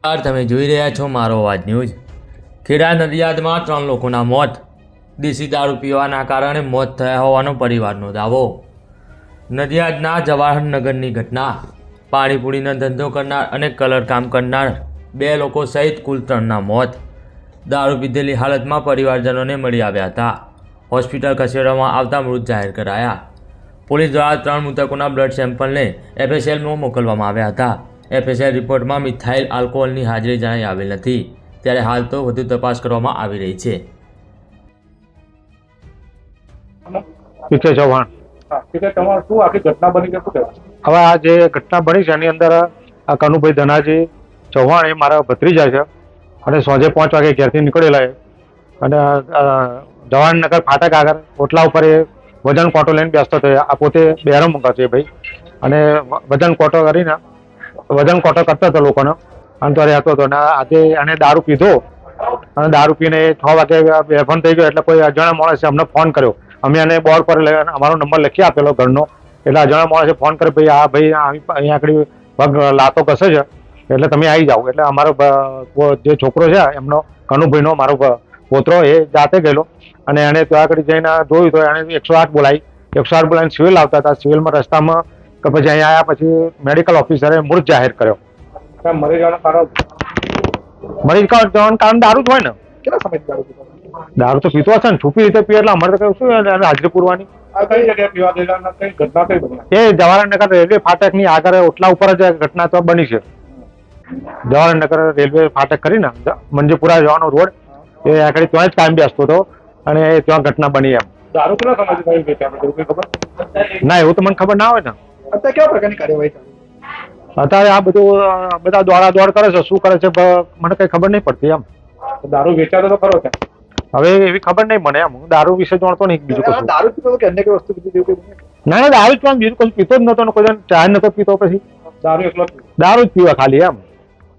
તમે જોઈ રહ્યા છો મારો અવાજ ન્યૂઝ। ખેડા નડિયાદમાં 3 લોકોના મોત। દેશી દારૂ પીવાના કારણે મોત થયા હોવાનો પરિવારનો દાવો। નડિયાદના જવાહરનગરની ઘટના। પાણીપુરીનો ધંધો કરનાર અને કલર કામ કરનાર 2 લોકો સહિત કુલ 3ના મોત। દારૂ પીધેલી હાલતમાં પરિવારજનોને મળી આવ્યા હતા। હોસ્પિટલ ખસેડવામાં આવતા મૃત જાહેર કરાયા। પોલીસ દ્વારા 3 મૃતકોના બ્લડ સેમ્પલને FSLમાં મોકલવામાં આવ્યા હતા। FSL રિપોર્ટમાં મિથાઇલ આલ્કોહોલની હાજરી જણાઈ આવેલ નથી, ત્યારે હાલ તો વધુ તપાસ કરવામાં આવી રહી છે। પીકે ચૌહાણ। તમારે શું આખી ઘટના બની કે શું કહેવાય? હવે આ જે ઘટના બની છે એની અંદર આ કનુભાઈ ધનાજી ચૌહાણ એ મારા ભત્રીજા છે અને સાંજે 5 વાગે ઘેરથી નીકળેલા છે અને જવાહરનગર ફાટક આગળ ઓટલા ઉપર એ વજન કોટો લઈને બેસતો હતો। આ પોતે બહેરો મંગાવતો એ ભાઈ અને વજન કોટો કરીને વજન કોટો કરતો હતો લોકોનો અને તો રહેતો હતો અને આજે એને દારૂ પીધો અને દારૂ પીને 6 વાગે બેફાન થઈ ગયો એટલે કોઈ અજાણ્યા માણસે અમને ફોન કર્યો। અમે એને બોર્ડ પર અમારો નંબર લખી આપેલો ઘરનો, એટલે અજાણ્યા માણસે ફોન કર્યો, ભાઈ આ ભાઈ અહીંયા આગળ પગ લાતો કસે છે એટલે તમે આવી જાઓ। એટલે અમારો જે છોકરો છે એમનો કનુભાઈનો મારો પોતરો એ જાતે ગયેલો અને એને ત્યાં આગળ જઈને જોયું તો એને 108 બોલાવી। 108 બોલાવીને સિવિલ આવતા હતા। સિવિલમાં રસ્તામાં કે પછી અહીંયા આવ્યા પછી મેડિકલ ઓફિસરે મૃત જાહેર કર્યો। મરી જવાનું કારણ જવાનું કારણ દારૂ જ હોય ને। કેટલા સમય દારૂ પીધો? દારૂ તો પીતો હશે ને, છુપી રીતે પીએ એટલે અમારે તો શું એને હાજરી પૂરવાની। આ કઈ જગ્યાએ પીવા ગયેલા અને કઈ ઘટના કઈ બની? એ જવાહરનગર રેલવે ફાટકની આગળ ઓટલા ઉપર જ ઘટના તો બની છે। જવાહરનગર રેલવે ફાટક કરીને મંજીપુરા જવાનો રોડ એ આગળ ત્યાં જ કાયમ બેસતો હતો અને ત્યાં ઘટના બની એમ। દારૂ કેટલા સમયથી કઈ વેચાણ કઈ ખબર? ના, એવું તો મને ખબર ના હોય ને। અત્યારે કેવા પ્રકારની કાર્યવાહી ચાલે? અત્યારે આ બધા દોડા દોડ કરે છે, શું કરે છે મને કઈ ખબર નહીં પડતી એમ। દારૂ વેચાતો તો ખરો છે? હવે એવી ખબર નહીં મને એમ, હું દારૂ વિશે જાણતો નહીં બીજું કશું। દારૂ પીતો કે અન્ય કઈ વસ્તુ પીધી એવું કઈ? ના, દારૂ જ બીજું કશું પીતો જ નતો, કોઈ ચા નતો પીતો, પછી દારૂ એકલો દારૂ જ પીવા ખાલી એમ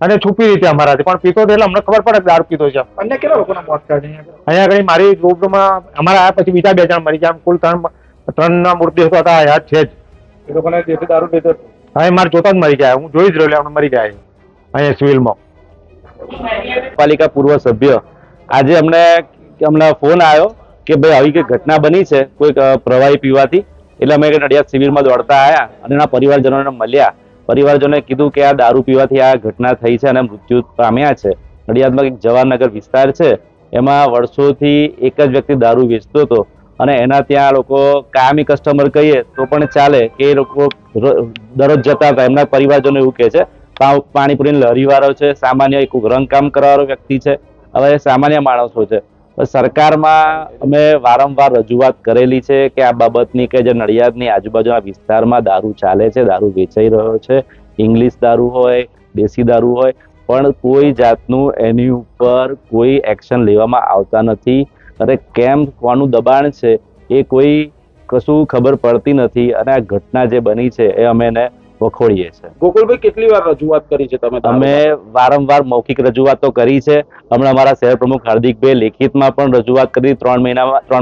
અને છુપી રીતે અમારાથી, પણ પીતો એટલે અમને ખબર પડે કે દારૂ પીતો છે। અન્ય કેટલા લોકોના મોત થયા છે અહીંયા આગળ મારી ગ્રુપમાં અમારા આવ્યા પછી બીજા 2 જણ મરી ગયા, કુલ 3ના મૃતદેહ હતા યાદ છે જ। એ લોકોને જેથી દારૂ પીધો? હા, એ મારે જોતા જ મરી ગયા, હું જોઈ જ રહ્યો એમને મરી ગયા અહીંયા સિવિલમાં। પાલિકા પૂર્વ સભ્ય આજે અમને ફોન આવ્યો કે ભાઈ આવી કઈ ઘટના બની છે કોઈ પ્રવાહી પીવાથી, એટલે અમે નડિયાદ શિબિરમાં દોડતા આવ્યા અને એના પરિવારજનોને મળ્યા। પરિવારજનોએ કીધું કે આ દારૂ પીવાથી આ ઘટના થઈ છે અને મૃત્યુ પામ્યા છે। નડિયાદમાં એક જવાહરનગર વિસ્તાર છે, એમાં વર્ષોથી એક જ વ્યક્તિ દારૂ વેચતો હતો અને એના ત્યાં લોકો કાયમી કસ્ટમર કહીએ તો પણ ચાલે કે એ લોકો દરરોજ જતા હતા। એમના પરિવારજનો એવું કહે છે પાણીપુરીની લરીવાળો છે, સામાન્ય એક રંગકામ કરવાવાળો વ્યક્તિ છે, હવે એ સામાન્ય માણસો છે। સરકારમાં અમે વારંવાર રજૂઆત કરેલી છે કે આ બાબતની કે જે નડિયાદની આજુબાજુના વિસ્તારમાં દારૂ ચાલે છે, દારૂ વેચાઈ રહ્યો છે, ઇંગ્લિશ દારૂ હોય, દેશી દારૂ હોય, પણ કોઈ જાતનું એની ઉપર કોઈ એક્શન લેવામાં આવતા નથી। અને કેમ કોનું દબાણ છે એ કોઈ કશું ખબર પડતી નથી અને આ ઘટના જે બની છે એ અમે એને વખોડીએ છીએ। ગોકુલભાઈ, કેટલી વાર રજૂઆત કરી છે તમે? અમે વારંવાર મૌખિક રજૂઆતો કરી છે। હમણાં અમારા શહેર પ્રમુખ હાર્દિકભાઈ લેખિતમાં પણ રજૂઆત કરી, 3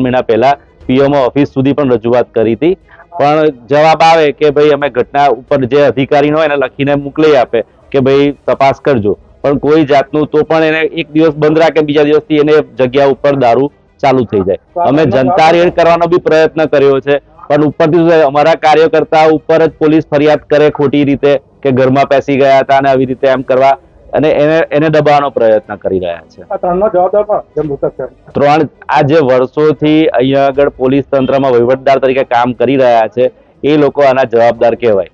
મહિના પહેલા પીએમઓ ઓફિસ સુધી પણ રજૂઆત કરી હતી, પણ જવાબ આવે કે ભાઈ અમે ઘટના ઉપર જે અધિકારી હોય એને લખીને મોકલી આપે કે ભાઈ તપાસ કરજો, પણ કોઈ જાતનું તો પણ એને એક દિવસ બંધ રાખે, બીજા દિવસથી એને જગ્યા ઉપર દારૂ ચાલુ થઈ જાય। અમે જનતા રેડ કરવાનો બી પ્રયત્ન કર્યો છે, પણ ઉપરથી અમારા કાર્યકર્તા ઉપર જ પોલીસ ફરિયાદ કરે ખોટી રીતે કે ઘરમાં પેસી ગયા હતા અને આવી રીતે એમ કરવા અને એને દબાવવાનો પ્રયત્ન કરી રહ્યા છે। આ 3નો જવાબદાર પણ જે મૃતક છે 3 આ જે વર્ષોથી અહીંયા આગળ પોલીસ તંત્રમાં વહીવટદાર તરીકે કામ કરી રહ્યા છે એ લોકો આના જવાબદાર કહેવાય।